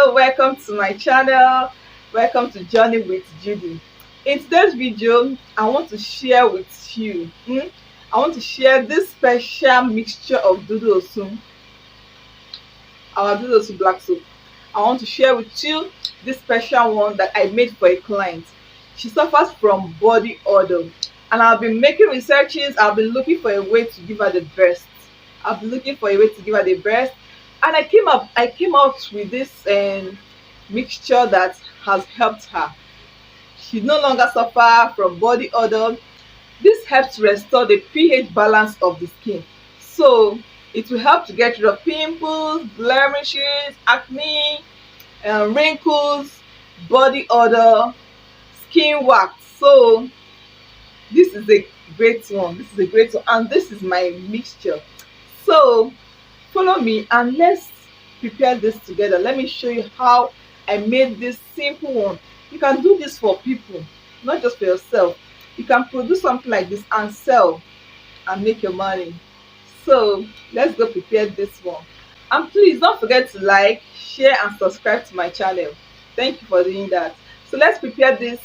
Hello, welcome to my channel. Welcome to Journey with Judy. In today's video, I want to share with you I want to share this special mixture of Dudu-Osun, our Dudu-Osun black soap. I want to share with you this special one that I made for a client. She suffers from body odor, and I've been making researches. I've been looking for a way to give her the best. And I came out with this mixture that has helped her. She no longer suffer from body odor. This helps restore the pH balance of the skin. So it will help to get rid of pimples, blemishes, acne, wrinkles, body odor, skin wax. So this is a great one. And this is my mixture. So follow me and let's prepare this together. Let me show you how I made this simple one. You can do this for people, not just for yourself. You can produce something like this and sell and make your money. So let's go prepare this one. And please don't forget to like, share and subscribe to my channel. Thank you for doing that. So let's prepare this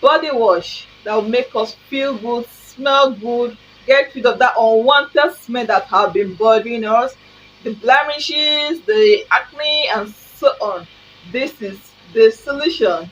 body wash that will make us feel good, smell good, get rid of that unwanted smell that have been bothering us, the blemishes, the acne and so on. This is the solution.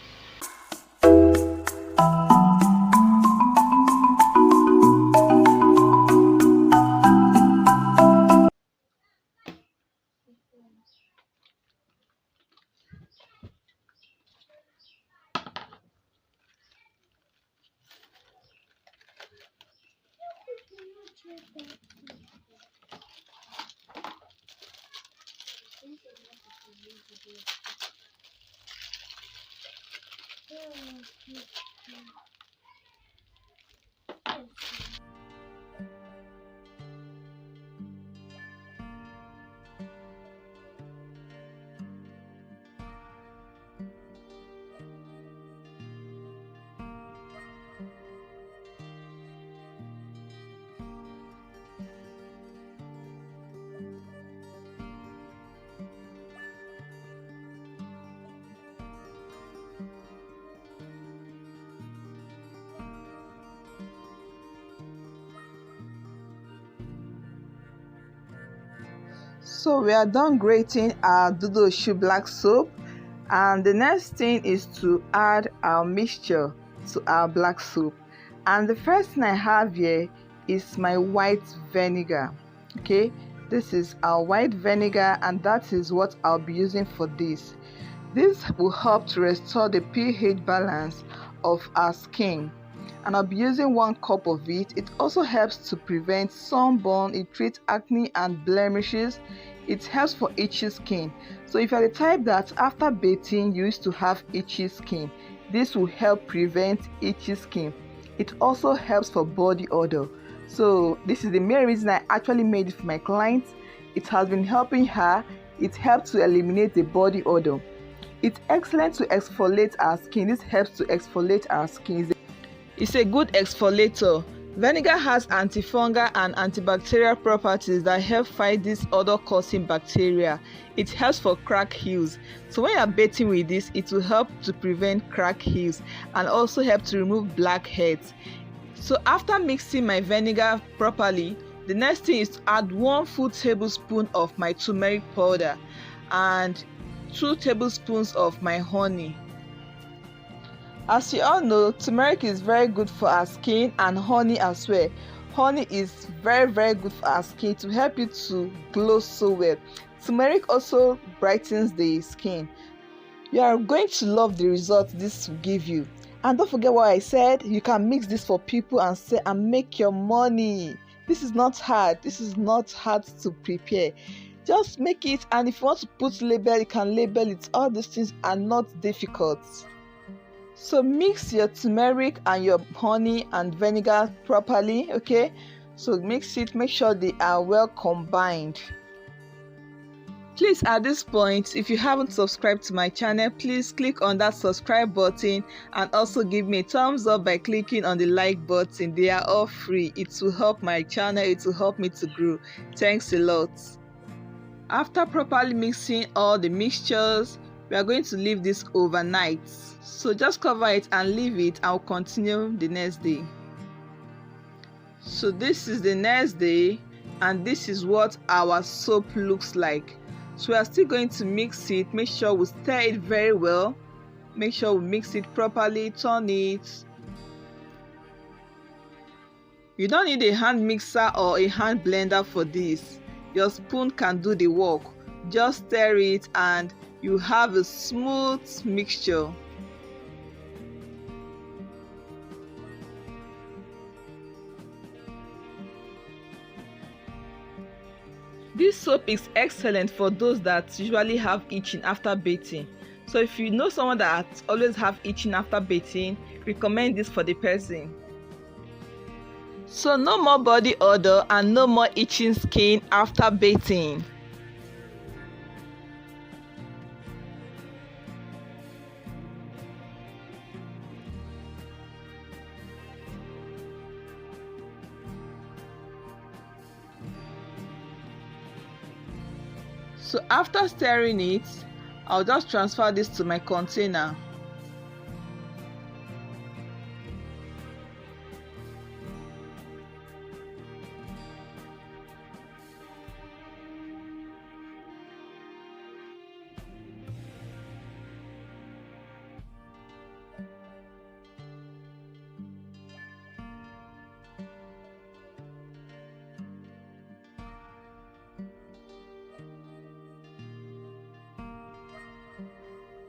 So we are done grating our Dudu-Osun black soap, and the next thing is to add our mixture to our black soap. And the first thing I have here is my white vinegar. Okay, this is our white vinegar, and that is what I'll be using for this. This will help to restore the pH balance of our skin, and I'll be using 1 cup of it. It also helps to prevent sunburn. It treats acne and blemishes. It helps for itchy skin. So if you're the type that after bathing you used to have itchy skin, this will help prevent itchy skin. It also helps for body odor. So this is the main reason I actually made it for my client. It has been helping her. It helps to eliminate the body odor. It's excellent to exfoliate our skin. This helps to exfoliate our skin. It's a good exfoliator. Vinegar has antifungal and antibacterial properties that help fight this odor-causing bacteria. It helps for crack heals. So when you're bathing with this, it will help to prevent crack heals and also help to remove blackheads. So after mixing my vinegar properly, the next thing is to add 1 full tablespoon of my turmeric powder and 2 tablespoons of my honey. As you all know, turmeric is very good for our skin, and honey as well. Honey is very good for our skin to help you to glow so well. Turmeric also brightens the skin. You are going to love the result this will give you. And don't forget what I said, you can mix this for people and sell and make your money. This is not hard. This is not hard to prepare. Just make it, and if you want to put label, you can label it. All these things are not difficult. So mix your turmeric and your honey and vinegar properly. Okay, so mix it, make sure they are well combined. Please, at this point, if you haven't subscribed to my channel, please click on that subscribe button and also give me a thumbs up by clicking on the like button. They are all free. It will help my channel. It will help me to grow. Thanks a lot. After properly mixing all the mixtures, we are going to leave this overnight. So just cover it and leave it. I'll continue the next day. So this is the next day, and this is what our soap looks like. So we are still going to mix it. Make sure we stir it very well. Make sure we mix it properly, turn it. You don't need a hand mixer or a hand blender for this. Your spoon can do the work. Just stir it and you have a smooth mixture. This soap is excellent for those that usually have itching after bathing. So if you know someone that always have itching after bathing, recommend this for the person. So no more body odor and no more itching skin after bathing. So after stirring it, I'll just transfer this to my container.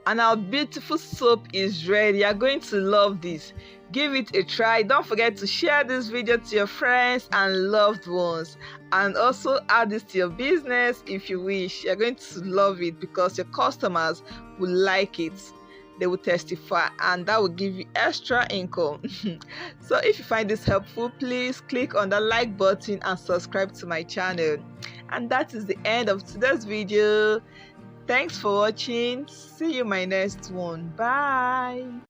And our beautiful soap is ready. You're going to love this. Give it a try. Don't forget to share this video to your friends and loved ones, and also add this to your business if you wish. You're going to love it because your customers will like it. They will testify, and that will give you extra income. So if you find this helpful, please click on the like button and subscribe to my channel. And that is the end of today's video. Thanks for watching. See you in my next one. Bye.